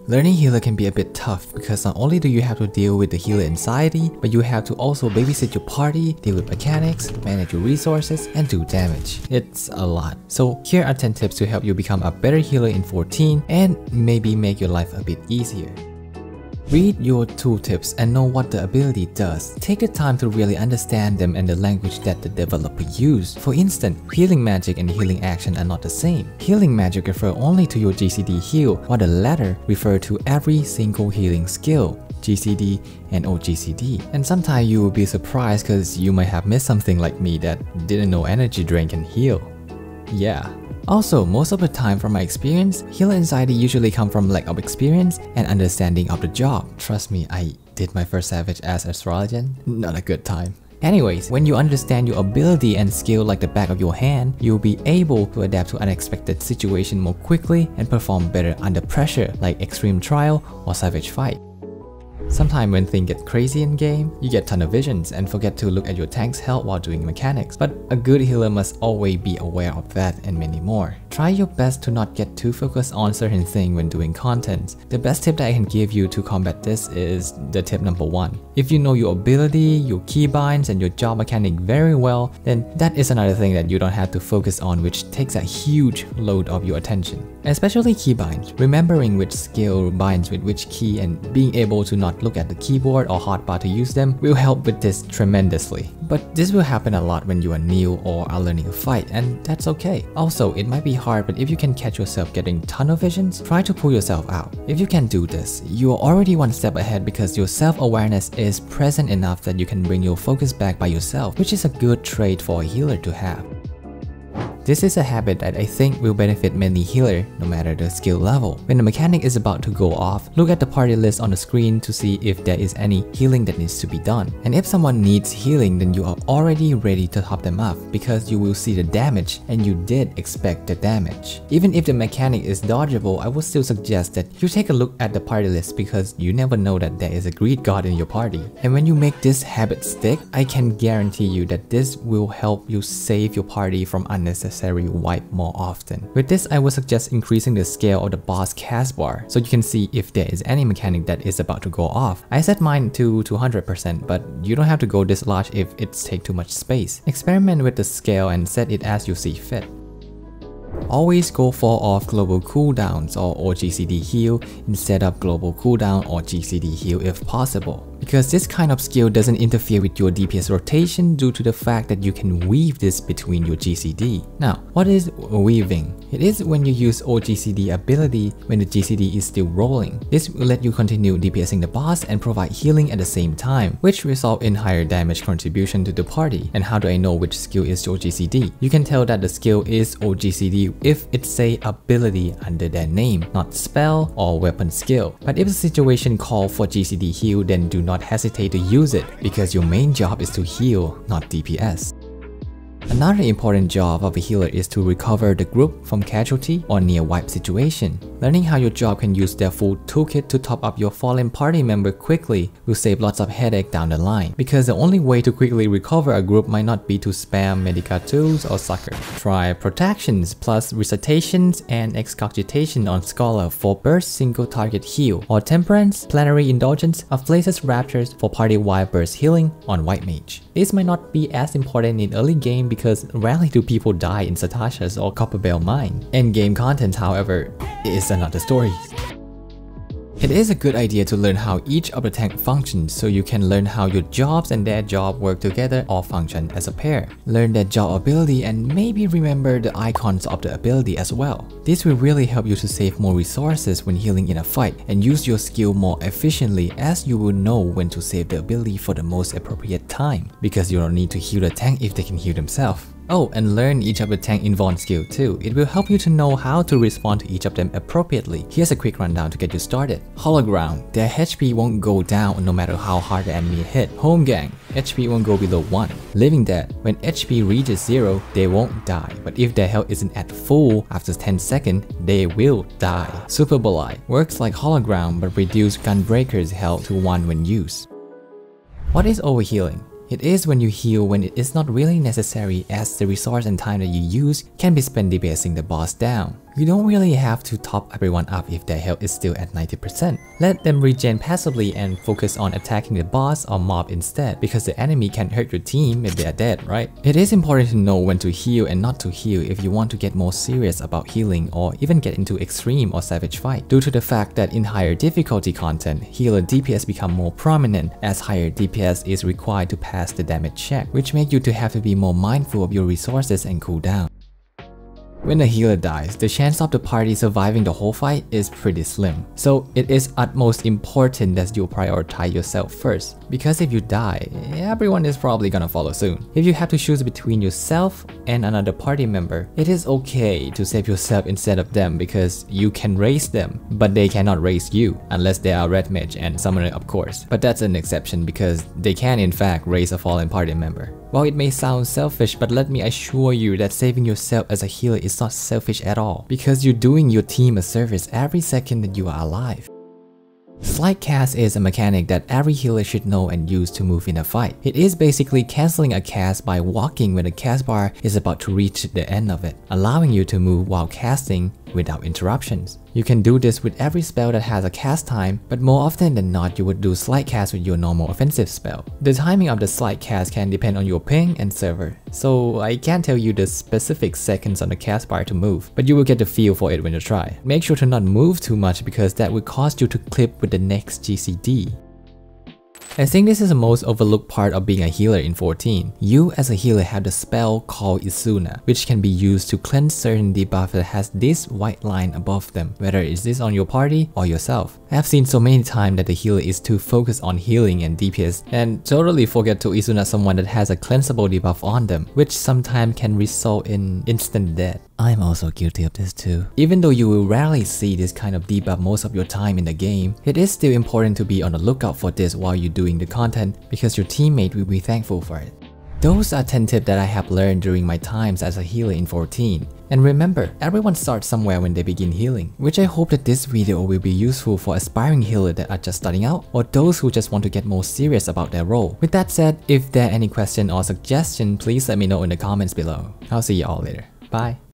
Learning healer can be a bit tough because not only do you have to deal with the healer anxiety, but you have to also babysit your party, deal with mechanics, manage your resources, and do damage. It's a lot. So here are 10 tips to help you become a better healer in 14 and maybe make your life a bit easier. Read your tooltips and know what the ability does. Take the time to really understand them and the language that the developer used. For instance, healing magic and healing action are not the same. Healing magic refer only to your GCD heal, while the latter refer to every single healing skill. GCD and OGCD. And sometimes you will be surprised because you might have missed something like me that didn't know energy drain can heal. Yeah. Also, most of the time from my experience, healer anxiety usually comes from lack of experience and understanding of the job. Trust me, I did my first Savage as astrologian. Not a good time. Anyways, when you understand your ability and skill like the back of your hand, you'll be able to adapt to unexpected situations more quickly and perform better under pressure like extreme trial or savage fight. Sometimes when things get crazy in game, you get ton of visions and forget to look at your tank's health while doing mechanics. But a good healer must always be aware of that and many more. Try your best to not get too focused on certain things when doing content. The best tip that I can give you to combat this is the tip number 1. If you know your ability, your keybinds, and your job mechanic very well, then that is another thing that you don't have to focus on, which takes a huge load of your attention. Especially keybinds. Remembering which skill binds with which key and being able to not look at the keyboard or hotbar to use them will help with this tremendously. But this will happen a lot when you are new or are learning a fight, and that's okay. Also, it might be hard, but if you can catch yourself getting ton of visions, try to pull yourself out. If you can do this, you are already one step ahead because your self-awareness is present enough that you can bring your focus back by yourself, which is a good trait for a healer to have. This is a habit that I think will benefit many healers no matter the skill level. When the mechanic is about to go off, look at the party list on the screen to see if there is any healing that needs to be done. And if someone needs healing, then you are already ready to top them up because you will see the damage and you did expect the damage. Even if the mechanic is dodgeable, I would still suggest that you take a look at the party list because you never know that there is a greed god in your party. And when you make this habit stick, I can guarantee you that this will help you save your party from unnecessary wipe more often. With this, I would suggest increasing the scale of the boss cast bar so you can see if there is any mechanic that is about to go off. I set mine to 200%, but you don't have to go this large if it takes too much space. Experiment with the scale and set it as you see fit. Always go for off global cooldowns or OGCD heal instead of global cooldown or GCD heal if possible, because this kind of skill doesn't interfere with your DPS rotation due to the fact that you can weave this between your GCD. Now, what is weaving? It is when you use OGCD ability when the GCD is still rolling. This will let you continue DPSing the boss and provide healing at the same time, which result in higher damage contribution to the party. And how do I know which skill is OGCD? You can tell that the skill is OGCD if it say ability under their name, not spell or weapon skill. But if the situation calls for GCD heal, then do not hesitate to use it because your main job is to heal, not DPS. Another important job of a healer is to recover the group from casualty or near wipe situation. Learning how your job can use their full toolkit to top up your fallen party member quickly will save lots of headache down the line, because the only way to quickly recover a group might not be to spam medica tools or sucker. Try protections plus recitations and excogitation on Scholar for burst single target heal, or temperance, plenary indulgence of places raptures for party wide burst healing on white mage. This might not be as important in early game because rarely do people die in Satasha's or Copperbell mine. Endgame content, however, is another story. It is a good idea to learn how each of the tank functions so you can learn how your jobs and their job work together or function as a pair. Learn their job ability and maybe remember the icons of the ability as well. This will really help you to save more resources when healing in a fight and use your skill more efficiently, as you will know when to save the ability for the most appropriate time, because you don't need to heal the tank if they can heal themselves. Oh, and learn each of the tank invuln skill too. It will help you to know how to respond to each of them appropriately. Here's a quick rundown to get you started. Hologround. Their HP won't go down no matter how hard the enemy hit. Home Gang. HP won't go below 1. Living Dead. When HP reaches 0, they won't die. But if their health isn't at full after 10 seconds, they will die. Super Bolide. Works like Hologround but reduce Gunbreaker's health to 1 when used. What is overhealing? It is when you heal when it is not really necessary, as the resource and time that you use can be spent DPSing the boss down. You don't really have to top everyone up if their health is still at 90%. Let them regen passively and focus on attacking the boss or mob instead, because the enemy can hurt your team if they are dead, right? It is important to know when to heal and not to heal if you want to get more serious about healing or even get into extreme or savage fight, due to the fact that in higher difficulty content, healer DPS become more prominent as higher DPS is required to pass the damage check, which make you to have to be more mindful of your resources and cooldown. When a healer dies, the chance of the party surviving the whole fight is pretty slim. So it is utmost important that you prioritize yourself first, because if you die, everyone is probably gonna follow soon. If you have to choose between yourself and another party member, it is okay to save yourself instead of them, because you can raise them, but they cannot raise you, unless they are red mage and summoner of course. But that's an exception because they can in fact raise a fallen party member. While it may sound selfish, but let me assure you that saving yourself as a healer is not selfish at all, because you're doing your team a service every second that you are alive. Slidecast is a mechanic that every healer should know and use to move in a fight. It is basically cancelling a cast by walking when the cast bar is about to reach the end of it, allowing you to move while casting without interruptions. You can do this with every spell that has a cast time, but more often than not you would do Slidecast with your normal offensive spell. The timing of the Slidecast can depend on your ping and server, so I can't tell you the specific seconds on the cast bar to move, but you will get the feel for it when you try. Make sure to not move too much because that would cause you to clip with the next GCD. I think this is the most overlooked part of being a healer in 14. You as a healer have the spell called Esuna, which can be used to cleanse certain debuff that has this white line above them, whether it's this on your party or yourself. I have seen so many times that the healer is too focused on healing and DPS and totally forget to Esuna someone that has a cleansable debuff on them, which sometimes can result in instant death. I'm also guilty of this too. Even though you will rarely see this kind of debuff most of your time in the game, it is still important to be on the lookout for this while you're doing the content, because your teammate will be thankful for it. Those are 10 tips that I have learned during my times as a healer in 14. And remember, everyone starts somewhere when they begin healing, which I hope that this video will be useful for aspiring healers that are just starting out or those who just want to get more serious about their role. With that said, if there are any question or suggestion, please let me know in the comments below. I'll see you all later. Bye.